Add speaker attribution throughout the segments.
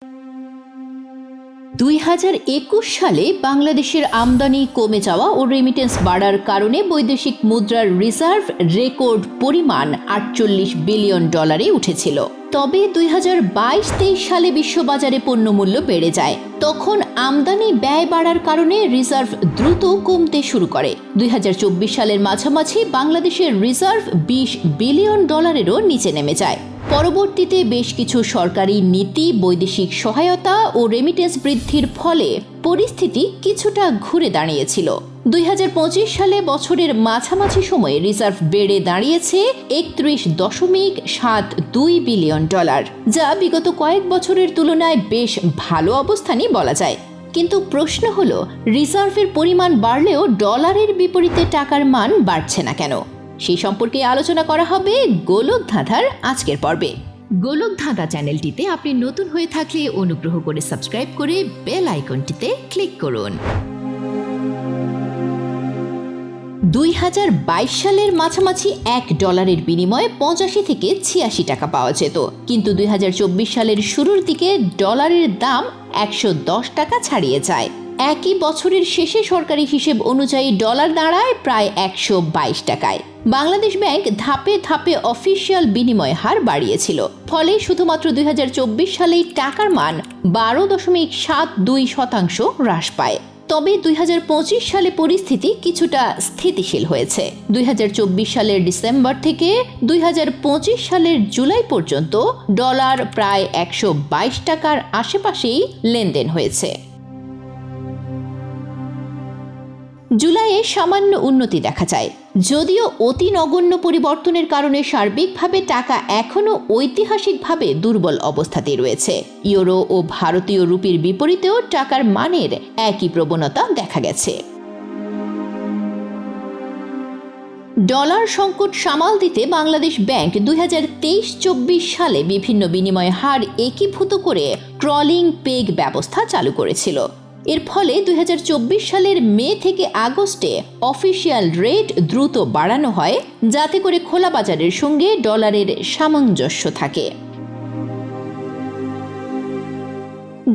Speaker 1: 2021 সালে বাংলাদেশের আমদানি কমে যাওয়া ও রেমিটেন্স বাড়ার কারণে বৈদেশিক মুদ্রার রিজার্ভ রেকর্ড পরিমাণ $48 বিলিয়ন উঠেছিল। তবে 2022-23 সালে বিশ্ববাজারে পণ্যমূল্য বেড়ে যায়। তখন আমদানি ব্যয় বাড়ার কারণে রিজার্ভ দ্রুত কমতে শুরু করে। 2024 সালের মাঝামাঝি বাংলাদেশের রিজার্ভ $20 বিলিয়নেরও নিচে নেমে যায়। পরবর্তীতে বেশ কিছু সরকারি নীতি, বৈদেশিক সহায়তা ও রেমিটেন্স বৃদ্ধির ফলে পরিস্থিতি কিছুটা ঘুরে দাঁড়িয়েছিল। 2025 সালে বছরের মাঝামাঝি সময়ে রিজার্ভ বেড়ে দাঁড়িয়েছে $31.72 বিলিয়ন, যা বিগত কয়েক বছরের তুলনায় বেশ ভালো অবস্থানই বলা যায়। কিন্তু প্রশ্ন হলো, রিজার্ভের পরিমাণ বাড়লেও ডলারের বিপরীতে টাকার মান বাড়ছে না কেন? সেই সম্পর্কে আলোচনা করা হবে গোলক ধাঁধার আজকের পর্বে। গোলক ধাঁধা চ্যানেলটিতে আপনি নতুন হয়ে থাকলে অনুগ্রহ করে সাবস্ক্রাইব করে বেল আইকনটিতে ক্লিক করুন। 2022 সালের মাঝামাঝি $1 বিনিময়ে 85 থেকে 86 টাকা পাওয়া যেত, কিন্তু 2024 সালের শুরুর দিকে ডলারের দাম 110 টাকা ছাড়িয়ে যায়। একই বছরের শেষে সরকারি হিসেব অনুযায়ী ডলার দাঁড়ায় প্রায় 122 টাকায়। বাংলাদেশ ব্যাংক ধাপে ধাপে অফিসিয়াল বিনিময় হার বাড়িয়েছিল, ফলে শুধুমাত্র 2024 সালেই টাকার মান 12.72% হ্রাস পায়। তবে 2025 সালে পরিস্থিতি কিছুটা স্থিতিশীল হয়েছে। 2024 সালের ডিসেম্বর থেকে 2025 সালের জুলাই পর্যন্ত ডলার প্রায় 122 টাকার আশেপাশেই লেনদেন হয়েছে। জুলাইয়ে সামান্য উন্নতি দেখা যায়, যদিও অতি নগণ্য পরিবর্তনের কারণে সার্বিকভাবে টাকা এখনও ঐতিহাসিকভাবে দুর্বল অবস্থাতেই রয়েছে। ইউরো ও ভারতীয় রুপির বিপরীতেও টাকার মানের একই প্রবণতা দেখা গেছে। ডলার সংকট সামাল দিতে বাংলাদেশ ব্যাংক 2023-24 সালে বিভিন্ন বিনিময় হার একীভূত করে ট্রলিং পেগ ব্যবস্থা চালু করেছিল। এর ফলে 2024 সালের মে থেকে আগস্টে অফিসিয়াল রেট দ্রুত বাড়ানো হয়, যাতে করে খোলা বাজারের সঙ্গে ডলারের সামঞ্জস্য থাকে।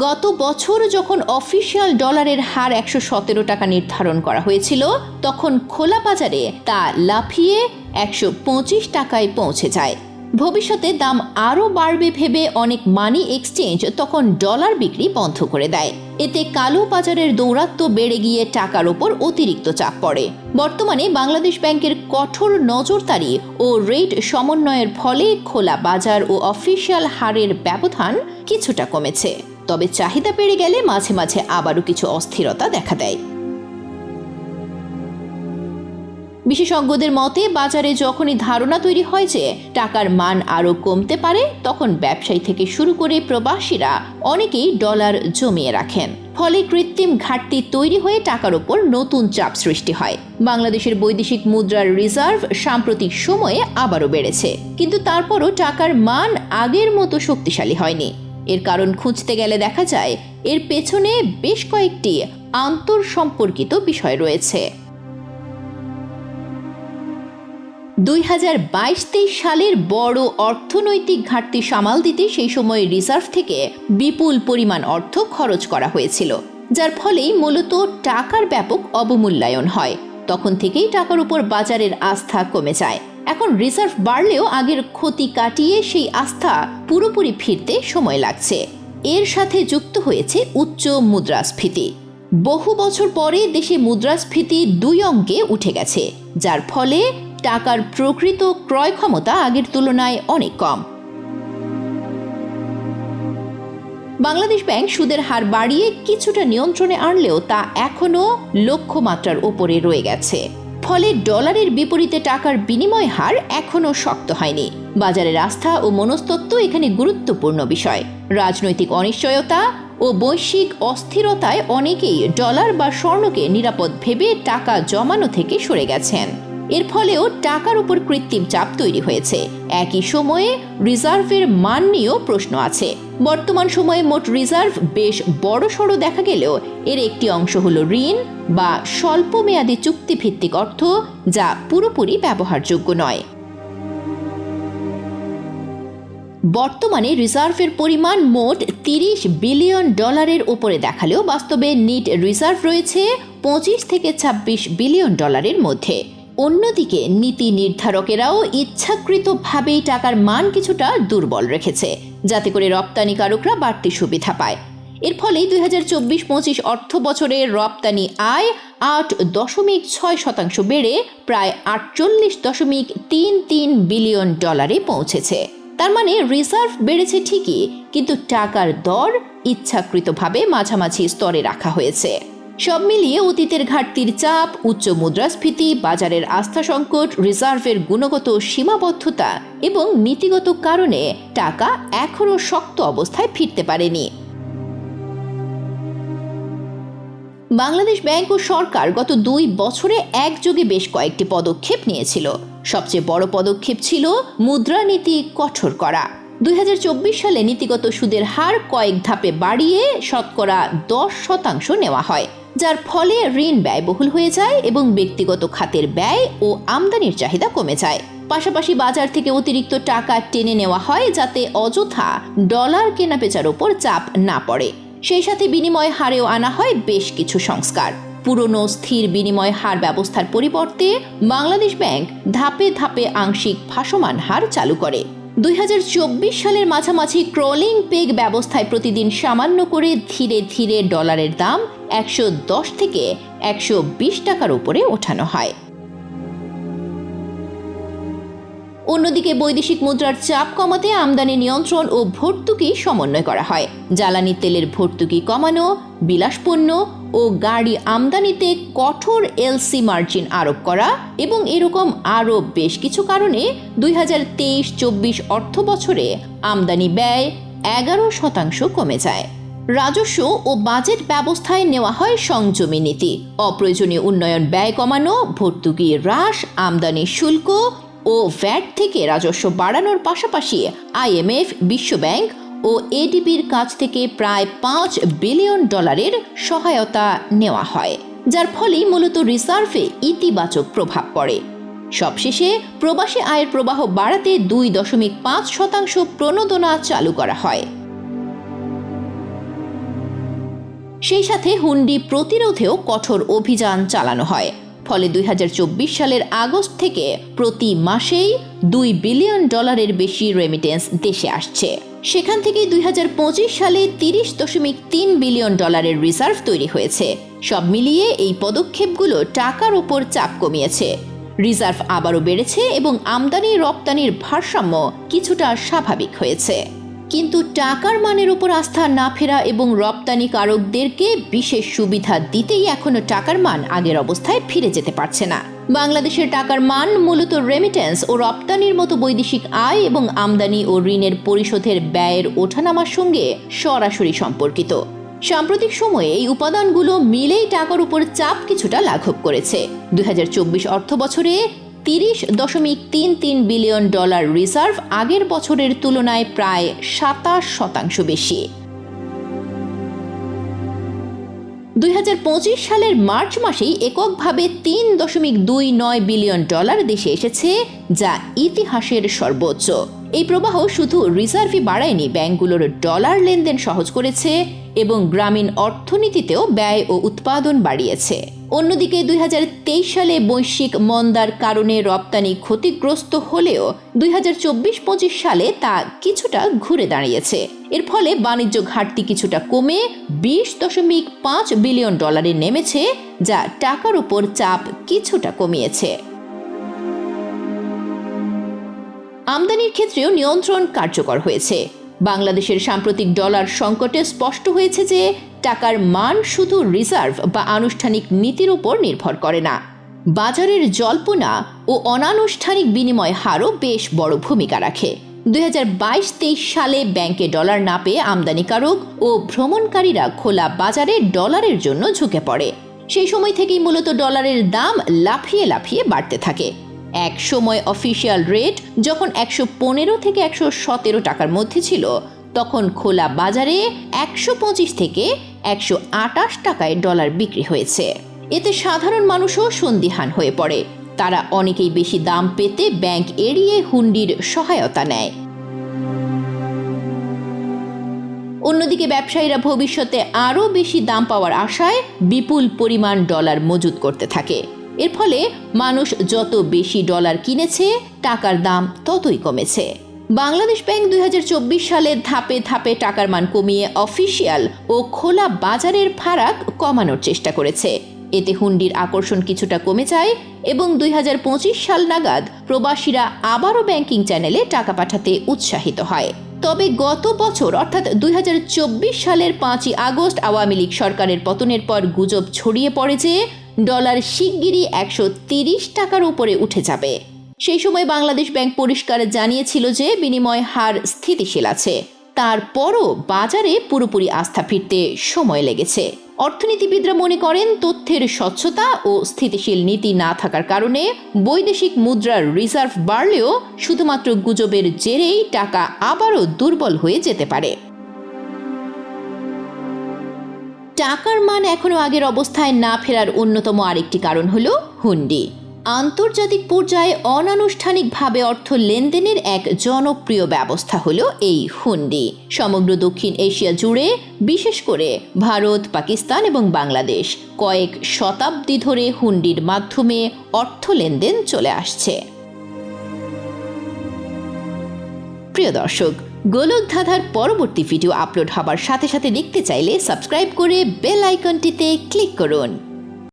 Speaker 1: গত বছর যখন অফিসিয়াল ডলারের হার 117 টাকা নির্ধারণ করা হয়েছিল, তখন খোলা বাজারে তা লাফিয়ে 125 টাকায় পৌঁছে যায়। ভবিষ্যতে দাম আরও বাড়বে ভেবে অনেক মানি এক্সচেঞ্জ তখন ডলার বিক্রি বন্ধ করে দেয়। এতে কালো বাজারের দৌরাত্ম্য বেড়ে গিয়ে টাকার ওপর অতিরিক্ত চাপ পড়ে। বর্তমানে বাংলাদেশ ব্যাংকের কঠোর নজরদারি ও রেট সমন্বয়ের ফলে খোলা বাজার ও অফিসিয়াল হারের ব্যবধান কিছুটা কমেছে। তবে চাহিদা বেড়ে গেলে মাঝে মাঝে আবারও কিছু অস্থিরতা দেখা দেয়। বিশেষজ্ঞদের মতে, বাজারে যখনই ধারণা তৈরি হয় যে টাকার মান আরও কমতে পারে, তখন ব্যবসায়ী থেকে শুরু করে প্রবাসীরা অনেকেই ডলার জমিয়ে রাখেন। ফলে কৃত্রিম ঘাটতি তৈরি হয়ে টাকার উপর নতুন চাপ সৃষ্টি হয়। বাংলাদেশের বৈদেশিক মুদ্রার রিজার্ভ সাম্প্রতিক সময়ে আবারও বেড়েছে, কিন্তু তারপরও টাকার মান আগের মতো শক্তিশালী হয়নি। এর কারণ খুঁজতে গেলে দেখা যায় এর পেছনে বেশ কয়েকটি আন্তঃসম্পর্কিত বিষয় রয়েছে। 2022-23 সালের বড় অর্থনৈতিক ঘাটতি সামাল দিতে সেই সময় রিজার্ভ থেকে বিপুল পরিমাণ অর্থ খরচ করা হয়েছিল, যার ফলেই মূলত টাকার ব্যাপক অবমূল্যায়ন হয়। তখন থেকেই টাকার উপর বাজারের আস্থা কমে যায়। এখন রিজার্ভ বাড়লেও আগের ক্ষতি কাটিয়ে সেই আস্থা পুরোপুরি ফিরতে সময় লাগছে। এর সাথে যুক্ত হয়েছে উচ্চ মুদ্রাস্ফীতি। বহু বছর পরে দেশে মুদ্রাস্ফীতি 2 অঙ্কে উঠে গেছে, যার ফলে টাকার প্রকৃত ক্রয় ক্ষমতা আগের তুলনায় অনেক কম। বাংলাদেশ ব্যাংক সুদের হার বাড়িয়ে কিছুটা নিয়ন্ত্রণে আনলেও তা এখনও লক্ষ্যমাত্রার ওপরে রয়ে গেছে। ফলে ডলারের বিপরীতে টাকার বিনিময় হার এখনও শক্ত হয়নি। বাজারের আস্থা ও মনস্তত্ত্ব এখানে গুরুত্বপূর্ণ বিষয়। রাজনৈতিক অনিশ্চয়তা ও বৈশ্বিক অস্থিরতায় অনেকেই ডলার বা স্বর্ণকে নিরাপদ ভেবে টাকা জমানো থেকে সরে গেছেন। এর ফলেও টাকার উপর কৃত্রিম চাপ তৈরি হয়েছে। একই সময়ে রিজার্ভের মান নিয়েও প্রশ্ন আছে। বর্তমান সময়ে মোট রিজার্ভ বেশ বড়সড় দেখা গেলেও এর একটি অংশ হলো ঋণ বা স্বল্প মেয়াদী চুক্তিভিত্তিক অর্থ, যা পুরোপুরি ব্যবহারযোগ্য নয়। বর্তমানে রিজার্ভের পরিমাণ মোট 30 বিলিয়ন ডলারের উপরে দেখালেও বাস্তবে নিট রিজার্ভ রয়েছে 25 থেকে 26 বিলিয়ন ডলারের মধ্যে। অন্যদিকে নীতি নির্ধারকেরাও ইচ্ছাকৃতভাবেই টাকার মান কিছুটা দুর্বল রেখেছে, যাতে করে রপ্তানিকারকরা বাড়তি সুবিধা পায়। এর ফলে 2024-25 অর্থ বছরে রপ্তানি আয় 8.6% বেড়ে প্রায় 48.33 বিলিয়ন ডলারে পৌঁছেছে। তার মানে রিজার্ভ বেড়েছে ঠিকই, কিন্তু টাকার দর ইচ্ছাকৃতভাবে মাঝামাঝি স্তরে রাখা হয়েছে। সব মিলিয়ে অতীতের ঘাটতির চাপ, উচ্চ মুদ্রাস্ফীতি, বাজারের আস্থা সংকট, রিজার্ভের গুণগত সীমাবদ্ধতা এবং নীতিগত কারণে টাকা এখনও শক্ত অবস্থায় ফিরতে পারেনি। বাংলাদেশ ব্যাংক ও সরকার গত 2 বছরে একযোগে বেশ কয়েকটি পদক্ষেপ নিয়েছিল। সবচেয়ে বড় পদক্ষেপ ছিল মুদ্রানীতি কঠোর করা। 2024 সালে নীতিগত সুদের হার কয়েক ধাপে বাড়িয়ে শতকরা 10% নেওয়া হয়, যার ফলে ঋণ ব্যয়বহুল হয়ে যায় এবং ব্যক্তিগত খাতের ব্যয় ও আমদানির চাহিদা কমে যায়। পাশাপাশি বাজার থেকে অতিরিক্ত টাকা টেনে নেওয়া হয়, যাতে অযথা ডলার কেনাবেচার উপর চাপ না পড়ে। সেই সাথে বিনিময় হারেও আনা হয় বেশ কিছু সংস্কার। পুরনো স্থির বিনিময় হার ব্যবস্থার পরিবর্তে বাংলাদেশ ব্যাংক ধাপে ধাপে আংশিক ভাসমান হার চালু করে। 2024 সালের মাঝামাঝি ক্রলিং পেগ ব্যবস্থায় প্রতিদিন সামান্য করে ধীরে ধীরে ডলারের দাম 110 থেকে 120 টাকার উপরে ওঠানো হয়। অন্যদিকে বৈদেশিক মুদ্রার চাপ কমাতে আমদানি নিয়ন্ত্রণ ও ভর্তুকি সমন্বয় করা হয়। জ্বালানি তেলের ভর্তুকি কমানো, বিলাসপণ্য ও গাড়ি আমদানিতে কঠোর এলসি মার্জিন আরোপ করা এবং এরকম আরও বেশ কিছু কারণে 2023-24 অর্থ বছরে আমদানি ব্যয় 11% কমে যায়। রাজস্ব ও বাজেট ব্যবস্থায় নেওয়া হয় সংযমী নীতি। অপ্রয়োজনীয় উন্নয়ন ব্যয় কমানো, ভর্তুকি হ্রাস, আমদানি শুল্ক ও ভ্যাট থেকে রাজস্ব বাড়ানোর পাশাপাশি IMF, বিশ্বব্যাংক ও ADBর কাছ থেকে প্রায় 5 বিলিয়ন ডলারের সহায়তা নেওয়া হয়, যার ফলে মূলত রিজার্ভে ইতিবাচক প্রভাব পড়ে। সবশেষে প্রবাসী আয়ের প্রবাহ বাড়াতে 2.5% প্রণোদনা চালু করা হয়। সেই সাথে হুন্ডি প্রতিরোধেও কঠোর অভিযান চালানো হয়। ফলে 2024 সালের আগস্ট থেকে প্রতি মাসেই 2 বিলিয়ন ডলারের বেশি রেমিটেন্স দেশে আসছে। সেখান থেকে 2025 সালে 30.3 বিলিয়ন ডলারের রিজার্ভ তৈরি হয়েছে। সব মিলিয়ে এই পদক্ষেপগুলো টাকার উপর চাপ কমিয়েছে, রিজার্ভ আবারও বেড়েছে এবং আমদানি রপ্তানির ভারসাম্য কিছুটা স্বাভাবিক হয়েছে। কিন্তু টাকার মানের উপর আস্থা না ফেরা এবং রপ্তানিকারকদেরকে বিশেষ সুবিধা দিতেই এখনো টাকার মান আগের অবস্থায় ফিরে যেতে পারছে না। বাংলাদেশের টাকার মান মূলত রেমিটেন্স ও রপ্তানির মতো বৈদেশিক আয় এবং আমদানি ও ঋণের পরিশোধের ব্যয়ের ওঠানামার সঙ্গে সরাসরি সম্পর্কিত। সাম্প্রতিক সময়ে এই উপাদানগুলো মিলেই টাকার উপর চাপ কিছুটা লাঘব করেছে। 2024 অর্থ বছরে 30.33 বিলিয়ন ডলার রিজার্ভ আগের বছরের তুলনায় প্রায় 27% বেশি। 2025 সালের মার্চ মাসেই এককভাবে 3.29 বিলিয়ন ডলার দেশে এসেছে, যা ইতিহাসের সর্বোচ্চ। এই প্রবাহ শুধু রিজার্ভই বাড়ায়নি, ব্যাংকগুলোর ডলার লেনদেন সহজ করেছে এবং গ্রামীণ অর্থনীতিতেও ব্যয় ও উৎপাদন বাড়িয়েছে। অন্যদিকে 2023 সালে বৈশ্বিক মন্দার কারণে রপ্তানি ক্ষতিগ্রস্ত হলেও 2024-25 সালে তা কিছুটা ঘুরে দাঁড়িয়েছে। এর ফলে বাণিজ্য ঘাটতি কিছুটা কমে 20.5 বিলিয়ন ডলারে নেমেছে, যা টাকার উপর চাপ কিছুটা কমিয়েছে। আমদানির ক্ষেত্রেও নিয়ন্ত্রণ কার্যকর হয়েছে। বাংলাদেশের সাম্প্রতিক ডলার সংকটে স্পষ্ট হয়েছে যে টাকার মান শুধু রিজার্ভ বা আনুষ্ঠানিক নীতির উপর নির্ভর করে না। বাজারের জল্পনা ও অনানুষ্ঠানিক বিনিময় হারও বেশ বড় ভূমিকা রাখে। 2022-23 সালে ব্যাংকে ডলার না পেয়ে আমদানিকারক ও ভ্রমণকারীরা খোলা বাজারে ডলারের জন্য ঝুঁকে পড়ে। সেই সময় থেকেই মূলত ডলারের দাম লাফিয়ে লাফিয়ে বাড়তে থাকে। এক সময় অফিসিয়াল রেট যখন 115 থেকে 117 টাকার মধ্যে ছিল, তখন খোলা বাজারে 125 থেকে 128 টাকায় ডলার বিক্রি হয়েছে। এতে সাধারণ মানুষও সন্দিহান হয়ে পড়ে। তারা অনেকেই বেশি দাম পেতে ব্যাংক এড়িয়ে হুন্ডির সহায়তা নেয়। অন্যদিকে ব্যবসায়ীরা ভবিষ্যতে আরও বেশি দাম পাওয়ার আশায় বিপুল পরিমাণ ডলার মজুত করতে থাকে। এর ফলে মানুষ যত বেশি ডলার কিনেছে, টাকার দাম ততই কমেছে। বাংলাদেশ ব্যাংক 2024 সালে ধাপে ধাপে টাকার মান কমিয়ে অফিসিয়াল ও খোলা বাজারের ফারাক কমানোর চেষ্টা করেছে। এতে হুন্ডির আকর্ষণ কিছুটা কমে যায় এবং 2025 সাল নাগাদ প্রবাসীরা আবারও ব্যাংকিং চ্যানেলে টাকা পাঠাতে উৎসাহিত হয়। তবে গত বছর অর্থাৎ 2024 সালের 5ই আগস্ট আওয়ামী লীগ সরকারের পতনের পর গুজব ছড়িয়ে পড়ে যে ডলার শিগগিরই 130 টাকার উপরে উঠে যাবে। সেই সময় বাংলাদেশ ব্যাংক পরিষ্কার জানিয়েছিল যে বিনিময় হার স্থিতিশীল আছে। তারপরও বাজারে পুরোপুরি আস্থা ফিরতে সময় লেগেছে। অর্থনীতিবিদরা মনে করেন তথ্যের স্বচ্ছতা ও স্থিতিশীল নীতি না থাকার কারণে বৈদেশিক মুদ্রার রিজার্ভ বাড়লেও শুধুমাত্র গুজবের জেরেই টাকা আবারও দুর্বল হয়ে যেতে পারে। টাকার মান এখনো আগের অবস্থায় না ফেরার অন্যতম আরেকটি কারণ হলো হুন্ডি। আন্তর্জাতিক পর্যায়ে অনানুষ্ঠানিকভাবে অর্থ লেনদেনের এক জনপ্রিয় ব্যবস্থা হলো এই হুন্ডি। সমগ্র দক্ষিণ এশিয়া জুড়ে, বিশেষ করে ভারত, পাকিস্তান এবং বাংলাদেশ কয়েক শতাব্দী ধরে হুন্ডির মাধ্যমে অর্থ লেনদেন চলে আসছে। প্রিয় দর্শক, গোলক ধাঁধার পরবর্তী ভিডিও আপলোড হবার সাথে সাথে দেখতে চাইলে সাবস্ক্রাইব করে বেল আইকনটিতে ক্লিক করুন।